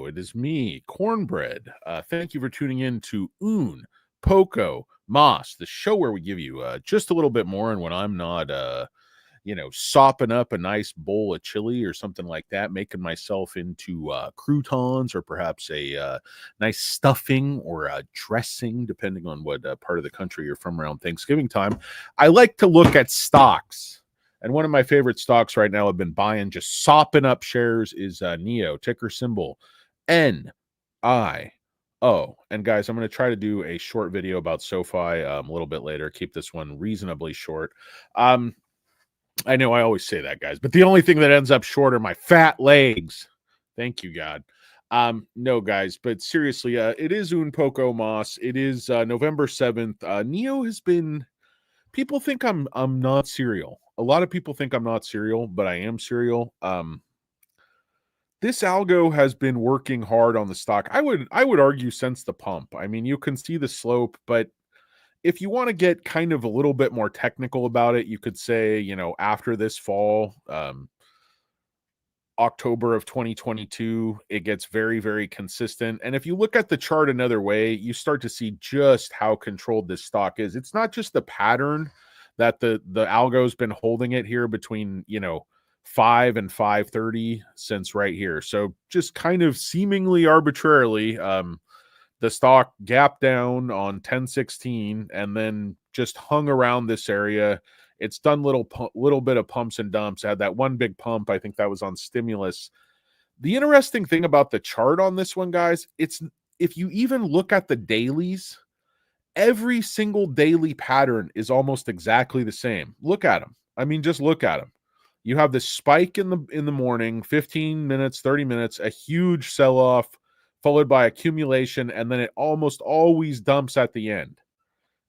It is me, Cornbread. Thank you for tuning in to Un Poco Mas, the show where we give you just a little bit more. And when I'm not, sopping up a nice bowl of chili or something like that, making myself into croutons or perhaps a nice stuffing or a dressing, depending on what part of the country you're from around Thanksgiving time, I like to look at stocks. And one of my favorite stocks right now I've been buying, just sopping up shares, is Nio, ticker symbol NIO. And guys, I'm going to try to do a short video about SoFi a little bit later. Keep this one reasonably short. I know I always say that, guys, but the only thing that ends up short are my fat legs. Thank you, God. No, guys, but seriously, it is Un Poco Mas. It is November 7th. Nio has been... People think I'm not serial. A lot of people think I'm not serial, but I am serial. This algo has been working hard on the stock. I would argue since the pump. I mean, you can see the slope, but if you want to get kind of a little bit more technical about it, you could say, after this fall, October of 2022, it gets very, very consistent. And if you look at the chart another way, you start to see just how controlled this stock is. It's not just the pattern that the algo's been holding it here between, 5 and 530 since right here. So just kind of seemingly arbitrarily, the stock gapped down on 1016 and then just hung around this area. It's done little bit of pumps and dumps. Had that one big pump. I think that was on stimulus. The interesting thing about the chart on this one, guys, it's if you even look at the dailies, every single daily pattern is almost exactly the same. Look at them. I mean, just look at them. You have this spike in the morning, 15 minutes, 30 minutes, a huge sell-off, followed by accumulation, and then it almost always dumps at the end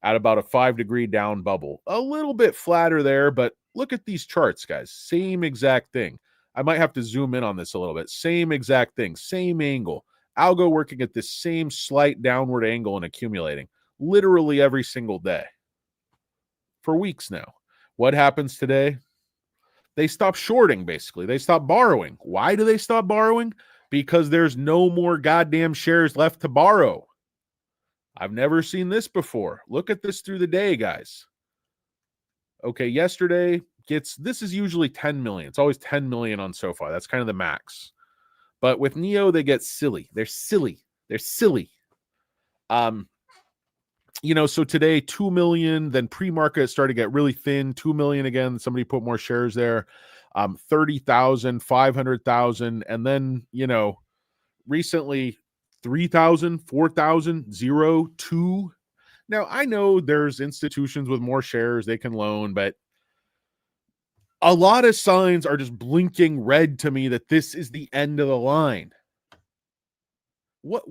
at about a 5-degree down bubble. A little bit flatter there, but look at these charts, guys. Same exact thing. I might have to zoom in on this a little bit. Same exact thing, same angle. Algo working at this same slight downward angle and accumulating literally every single day for weeks now. What happens today? They stop shorting, basically. They stop borrowing. Why do they stop borrowing? Because there's no more goddamn shares left to borrow. I've never seen this before. Look at this through the day, guys. Okay, yesterday this is usually 10 million. It's always 10 million on SoFi. That's kind of the max. But with Nio, they get silly. They're silly. So today, 2 million, then pre-market started to get really thin, 2 million again. Somebody put more shares there. 30,000, 500,000, and then, recently 3,000, 4,000, 0, 2. Now, I know there's institutions with more shares they can loan, but a lot of signs are just blinking red to me that this is the end of the line. What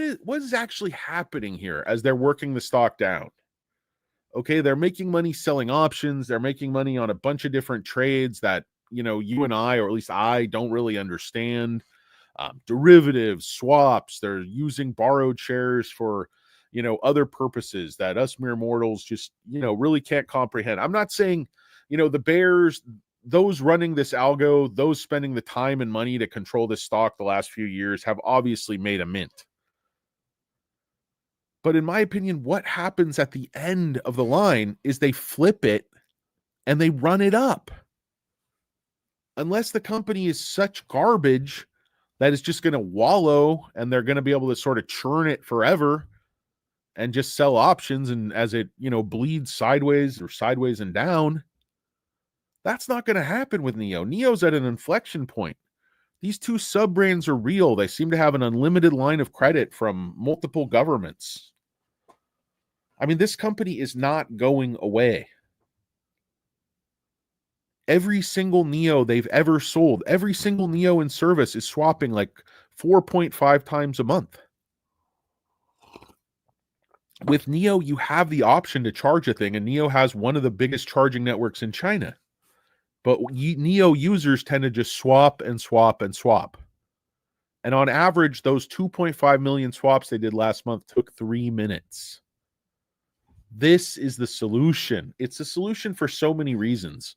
is actually happening here as they're working the stock down? Okay, they're making money selling options. They're making money on a bunch of different trades that, you and I, or at least I, don't really understand. Derivatives, swaps. They're using borrowed shares for, other purposes that us mere mortals just, really can't comprehend. I'm not saying, the bears, those running this algo, those spending the time and money to control this stock the last few years have obviously made a mint. But in my opinion, what happens at the end of the line is they flip it and they run it up. Unless the company is such garbage that it's just going to wallow and they're going to be able to sort of churn it forever and just sell options, and as it, bleeds sideways and down, that's not going to happen with Nio. Nio's at an inflection point. These two sub-brands are real. They seem to have an unlimited line of credit from multiple governments. I mean, this company is not going away. Every single Nio they've ever sold, every single Nio in service is swapping like 4.5 times a month. With Nio, you have the option to charge a thing, and Nio has one of the biggest charging networks in China. But Nio users tend to just swap and swap and swap. And on average, those 2.5 million swaps they did last month took 3 minutes. This is the solution. It's a solution for so many reasons.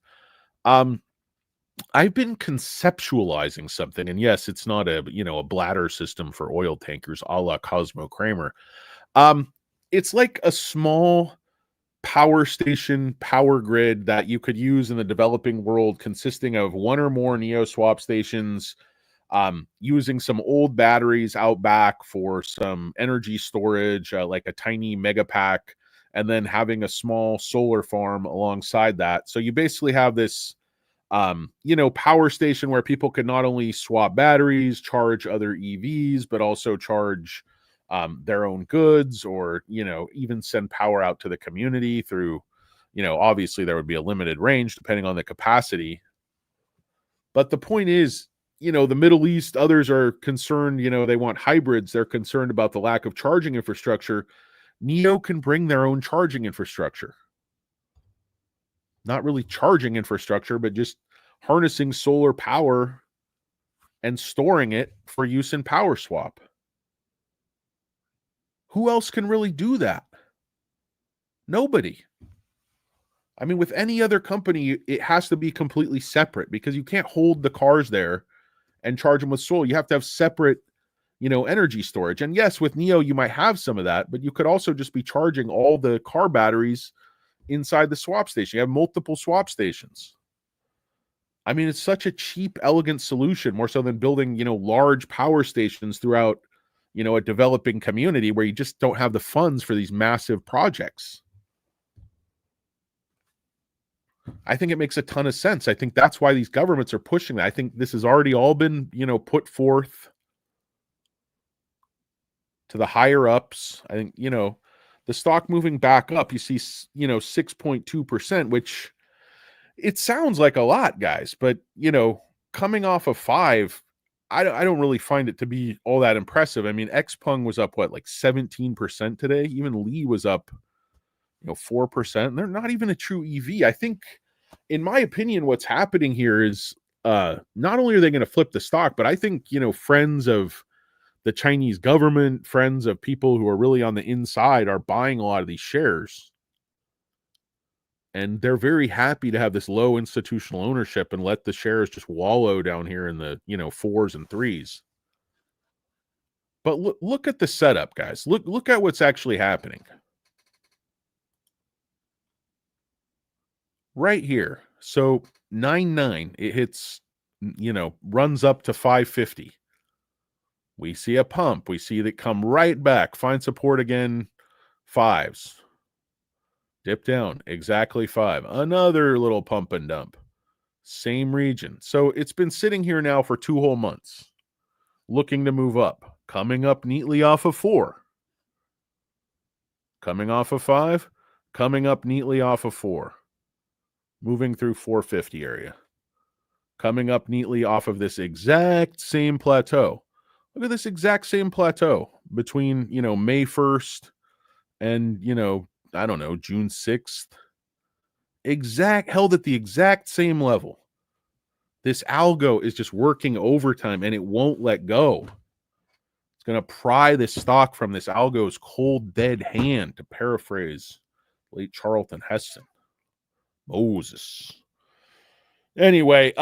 I've been conceptualizing something, and yes, it's not a bladder system for oil tankers a la Cosmo Kramer. Um, it's like a small power station, power grid that you could use in the developing world, consisting of one or more Neo swap stations, using some old batteries out back for some energy storage, like a tiny mega pack, and then having a small solar farm alongside that. So you basically have this power station where people can not only swap batteries, charge other EVs, but also charge their own goods, or even send power out to the community through, obviously there would be a limited range depending on the capacity. But the point is, the Middle East, others are concerned, they want hybrids. They're concerned about the lack of charging infrastructure. Nio can bring their own charging infrastructure. Not really charging infrastructure, but just harnessing solar power and storing it for use in power swap. Who else can really do that? Nobody. I mean, with any other company, it has to be completely separate, because you can't hold the cars there and charge them with solar. You have to have separate, energy storage. And yes, with Nio, you might have some of that, but you could also just be charging all the car batteries inside the swap station. You have multiple swap stations. I mean, it's such a cheap, elegant solution, more so than building, large power stations throughout, a developing community where you just don't have the funds for these massive projects. I think it makes a ton of sense. I think that's why these governments are pushing that. I think this has already all been, put forth to the higher ups. I think, the stock moving back up, you see, 6.2%, which it sounds like a lot, guys, but, coming off of 5, I don't really find it to be all that impressive. I mean, Xpeng was up, what, like 17% today? Even Lee was up, 4%. And they're not even a true EV. I think, in my opinion, what's happening here is not only are they going to flip the stock, but I think, friends of the Chinese government, friends of people who are really on the inside, are buying a lot of these shares. And they're very happy to have this low institutional ownership and let the shares just wallow down here in the, 4s and 3s. But look at the setup, guys. Look at what's actually happening. Right here. So 9.9, it hits, runs up to 550. We see a pump. We see that come right back, find support again, 5s. Dip down, exactly 5. Another little pump and dump. Same region. So it's been sitting here now for 2 whole months, looking to move up, coming up neatly off of 4. Coming off of 5, coming up neatly off of 4. Moving through 450 area. Coming up neatly off of this exact same plateau. Look at this exact same plateau between, May 1st and, I don't know, June 6th. Held at the exact same level. This algo is just working overtime, and it won't let go. It's going to pry this stock from this algo's cold, dead hand, to paraphrase late Charlton Heston. Moses. Anyway,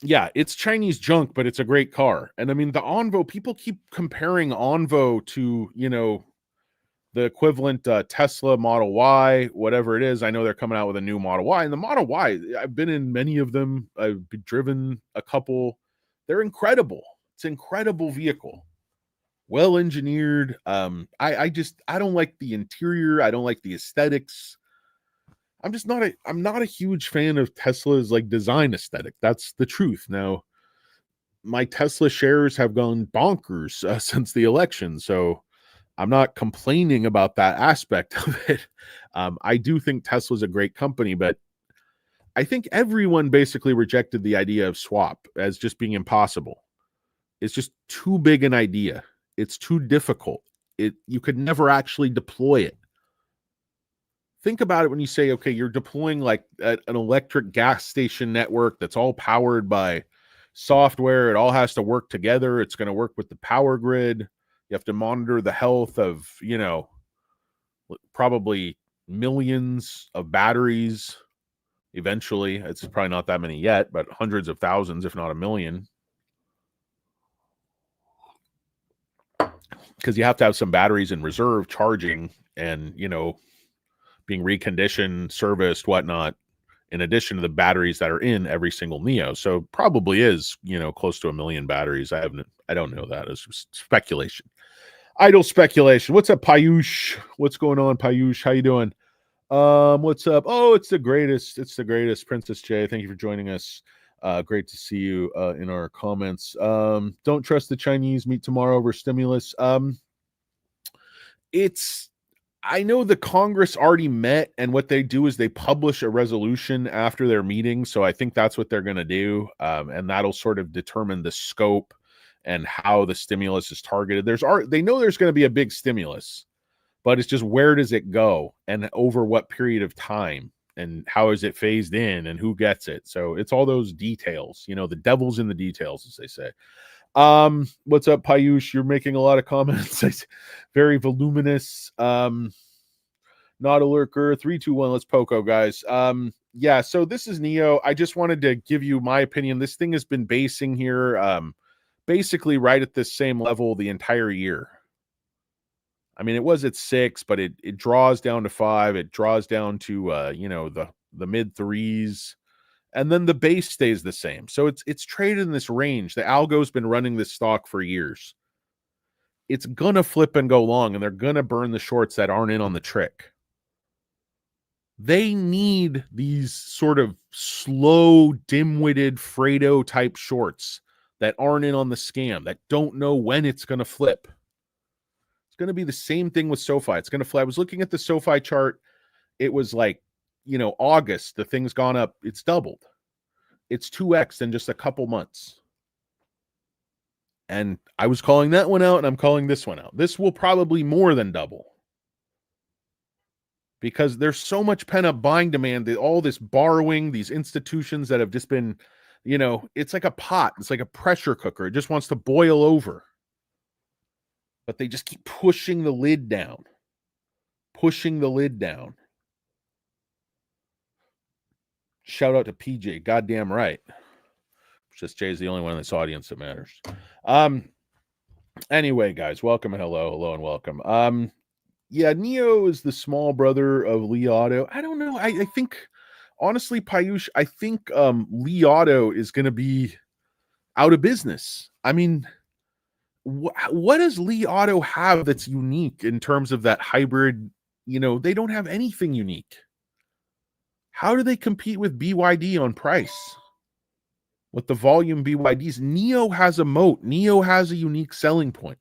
yeah, it's Chinese junk, but it's a great car. And I mean, the Envo, people keep comparing Envo to, the equivalent Tesla Model Y, whatever it is. I know they're coming out with a new Model Y, and the Model Y, I've been in many of them. I've driven a couple. They're incredible. It's an incredible vehicle. Well engineered. I don't like the interior. I don't like the aesthetics. I'm not a huge fan of Tesla's like design aesthetic. That's the truth. Now, my Tesla shares have gone bonkers since the election, so I'm not complaining about that aspect of it. I do think Tesla's a great company, but I think everyone basically rejected the idea of swap as just being impossible. It's just too big an idea. It's too difficult. You could never actually deploy it. Think about it when you say, okay, you're deploying like an electric gas station network that's all powered by software. It all has to work together. It's going to work with the power grid. You have to monitor the health of, probably millions of batteries. Eventually, it's probably not that many yet, but hundreds of thousands, if not a million. Because you have to have some batteries in reserve charging and, being reconditioned, serviced, whatnot, in addition to the batteries that are in every single Nio. So probably is, close to a million batteries. I don't know that. It's speculation. Idle speculation. What's up, Payush? What's going on, Payush? How you doing? What's up? Oh, it's the greatest. It's the greatest. Princess J, thank you for joining us. Great to see you in our comments. Don't trust the Chinese. Meet tomorrow over stimulus. I know the Congress already met, and what they do is they publish a resolution after their meeting. So I think that's what they're going to do, and that'll sort of determine the scope and how the stimulus is targeted. They know there's going to be a big stimulus, but it's just where does it go and over what period of time and how is it phased in and who gets it. So it's all those details. The devil's in the details, as they say. What's up, Payush? You're making a lot of comments. Very voluminous. Not a lurker. 3, 2, 1. Let's Poco, guys. Yeah, so this is Nio. I just wanted to give you my opinion. This thing has been basing here basically right at this same level the entire year. I mean, it was at 6, but it draws down to 5. It draws down to the mid 3s. And then the base stays the same. So it's traded in this range. The algo's been running this stock for years. It's gonna flip and go long, and they're gonna burn the shorts that aren't in on the trick. They need these sort of slow, dim-witted Fredo type shorts that aren't in on the scam, that don't know when it's gonna flip. It's gonna be the same thing with SoFi. It's gonna flip. I was looking at the SoFi chart. It was like, August, the thing's gone up, it's doubled. It's 2x in just a couple months. And I was calling that one out, and I'm calling this one out. This will probably more than double. Because there's so much pent-up buying demand, that all this borrowing, these institutions that have just been, it's like a pot. It's like a pressure cooker. It just wants to boil over. But they just keep pushing the lid down. Pushing the lid down. Shout out to PJ. Goddamn right. Just Jay is the only one in this audience that matters. Anyway, guys, welcome and hello and welcome. Yeah, Nio is the small brother of Li Auto. I don't know. I think, honestly, Payush, I think Li Auto is going to be out of business. I mean, what does Li Auto have that's unique in terms of that hybrid? They don't have anything unique. How do they compete with BYD on price? With the volume BYDs, Nio has a moat. Nio has a unique selling point.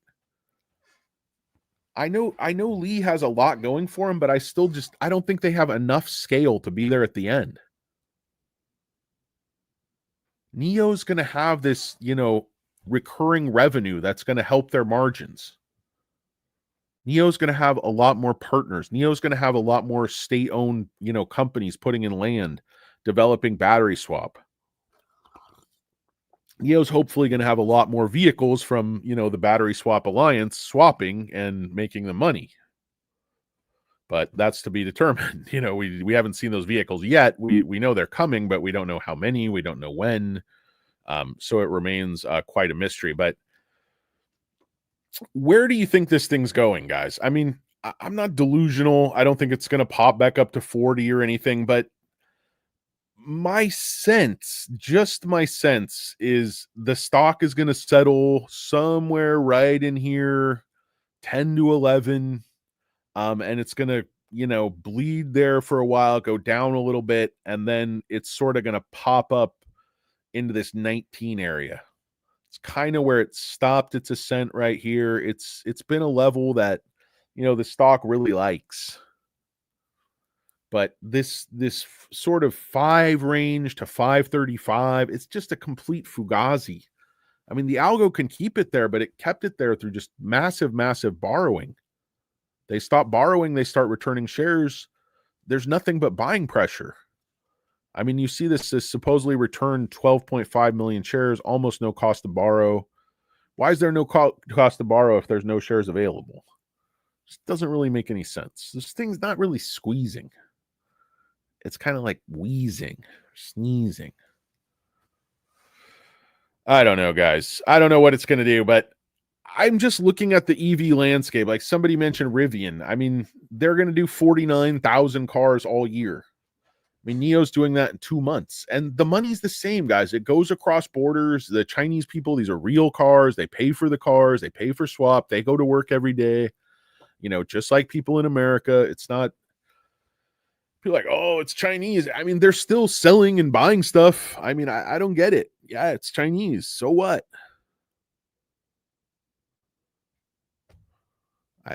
I know Lee has a lot going for him, but I don't think they have enough scale to be there at the end. Nio's going to have this, recurring revenue that's going to help their margins. Nio's going to have a lot more partners. Nio's going to have a lot more state-owned, companies putting in land, developing battery swap. Nio's hopefully going to have a lot more vehicles from, the Battery Swap Alliance swapping and making the money. But that's to be determined. We haven't seen those vehicles yet. We know they're coming, but we don't know how many. We don't know when. So it remains quite a mystery. But where do you think this thing's going, guys? I mean, I'm not delusional. I don't think it's going to pop back up to 40 or anything, but my sense is the stock is going to settle somewhere right in here, 10 to 11. And it's going to, bleed there for a while, go down a little bit, and then it's sort of going to pop up into this 19 area. It's kind of where it stopped its ascent right here. It's been a level that, the stock really likes. But this sort of 5 range to 535, it's just a complete fugazi. I mean, the algo can keep it there, but it kept it there through just massive borrowing. They stop borrowing, they start returning shares. There's nothing but buying pressure. I mean, you see this supposedly returned 12.5 million shares, almost no cost to borrow. Why is there no cost to borrow if there's no shares available? It doesn't really make any sense. This thing's not really squeezing. It's kind of like wheezing, sneezing. I don't know, guys. I don't know what it's going to do, but I'm just looking at the EV landscape. Like somebody mentioned Rivian. I mean, they're going to do 49,000 cars all year. I mean, Nio's doing that in 2 months. And the money's the same, guys. It goes across borders. The Chinese people, these are real cars. They pay for the cars. They pay for swap. They go to work every day. You know, just like people in America. It's not people like, oh, it's Chinese. I mean, they're still selling and buying stuff. I mean, I don't get it. Yeah, it's Chinese. So what?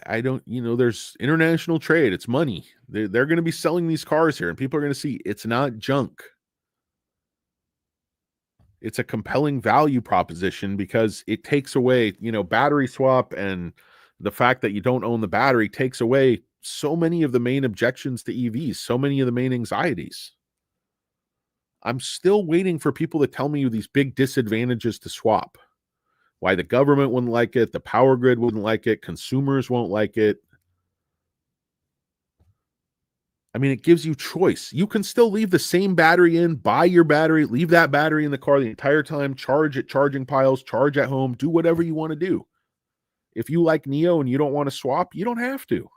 I don't, there's international trade. It's money. They're going to be selling these cars here, and people are going to see it's not junk. It's a compelling value proposition because it takes away, battery swap, and the fact that you don't own the battery takes away so many of the main objections to EVs, so many of the main anxieties. I'm still waiting for people to tell me these big disadvantages to swap. Why the government wouldn't like it, the power grid wouldn't like it, consumers won't like it. I mean, it gives you choice. You can still leave the same battery in, buy your battery, leave that battery in the car the entire time, charge at charging piles, charge at home, do whatever you want to do. If you like Nio and you don't want to swap, you don't have to.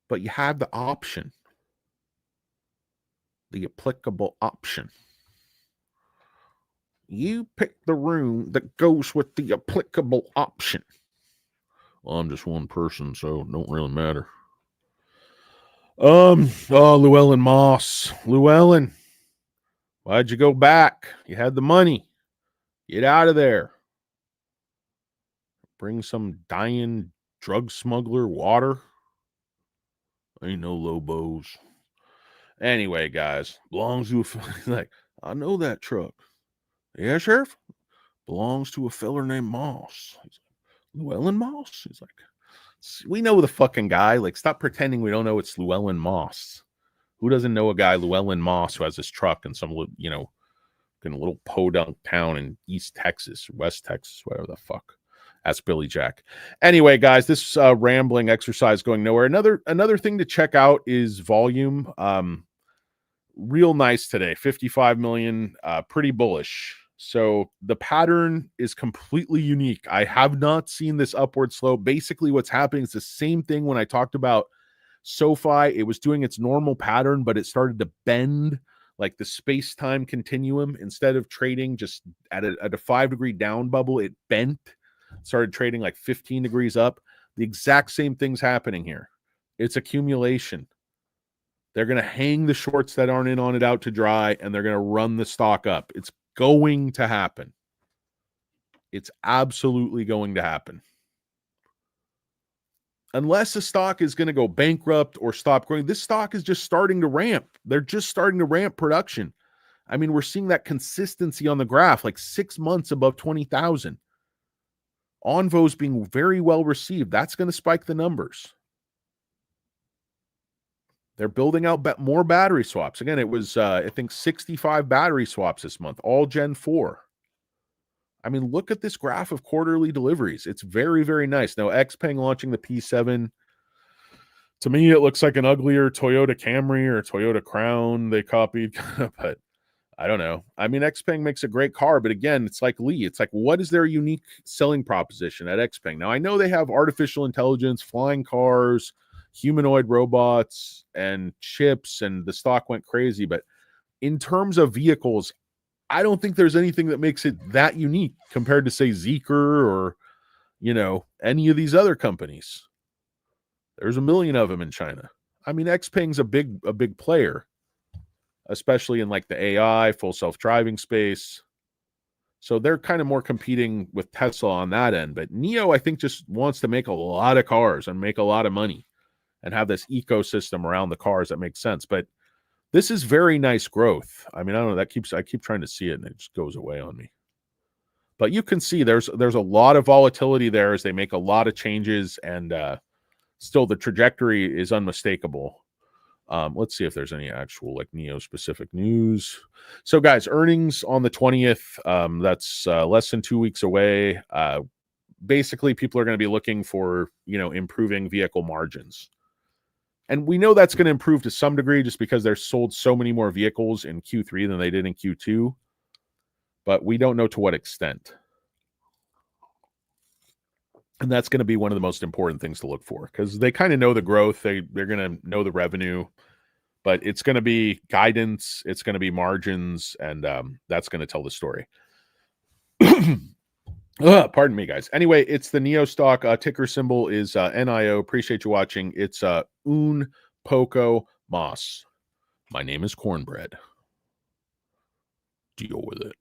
But you have the option, the applicable option. You pick the room that goes with the applicable option. Well, I'm just one person, so it don't really matter. Llewellyn Moss. Llewellyn, why'd you go back? You had the money. Get out of there. Bring some dying drug smuggler water. Ain't no Lobos. Anyway, guys, belongs to like, I know that truck. Yeah, Sheriff? Belongs to a feller named Moss. He's like, Llewellyn Moss? He's like, we know the fucking guy. Like, stop pretending we don't know it's Llewellyn Moss. Who doesn't know a guy, Llewellyn Moss, who has this truck in some, in a little podunk town in East Texas, West Texas, whatever the fuck. That's Billy Jack. Anyway, guys, this rambling exercise going nowhere. Another thing to check out is volume. Real nice today, 55 million, pretty bullish. So the pattern is completely unique. I have not seen this upward slope. Basically, what's happening is the same thing when I talked about SoFi. It was doing its normal pattern, but it started to bend like the space-time continuum. Instead of trading just at a 5-degree down bubble, it bent, started trading like 15 degrees up. The exact same thing's happening here. It's accumulation. They're going to hang the shorts that aren't in on it out to dry, and they're going to run the stock up. It's going to happen. It's absolutely going to happen. Unless a stock is going to go bankrupt or stop growing, this stock is just starting to ramp. They're just starting to ramp production. I mean, we're seeing that consistency on the graph, like 6 months above 20,000. Onvo's being very well received. That's going to spike the numbers. They're building out more battery swaps. Again, it was, I think, 65 battery swaps this month, all Gen 4. I mean, look at this graph of quarterly deliveries. It's very, very nice. Now, XPeng launching the P7. To me, it looks like an uglier Toyota Camry or Toyota Crown they copied, but I don't know. I mean, XPeng makes a great car, but again, it's like Lee. It's like, what is their unique selling proposition at XPeng? Now, I know they have artificial intelligence, flying cars, humanoid robots, and chips, and the stock went crazy. But in terms of vehicles, I don't think there's anything that makes it that unique compared to, say, Zeekr or, any of these other companies. There's a million of them in China. I mean, XPeng's a big player, especially in like the AI, full self-driving space. So they're kind of more competing with Tesla on that end. But Nio, I think, just wants to make a lot of cars and make a lot of money and have this ecosystem around the cars that makes sense. But this is very nice growth. I mean, I don't know, I keep trying to see it and it just goes away on me. But you can see there's a lot of volatility there as they make a lot of changes, and still the trajectory is unmistakable. Let's see if there's any actual like Nio specific news. So guys, earnings on the 20th. That's less than 2 weeks away. Basically, people are going to be looking for, improving vehicle margins. And we know that's going to improve to some degree just because they're sold so many more vehicles in Q3 than they did in Q2. But we don't know to what extent. And that's going to be one of the most important things to look for because they kind of know the growth. They're going to know the revenue, but it's going to be guidance. It's going to be margins, and that's going to tell the story. Pardon me, guys. Anyway, it's the Nio Stock. Ticker symbol is NIO. Appreciate you watching. It's Un Poco Mas. My name is Cornbread. Deal with it.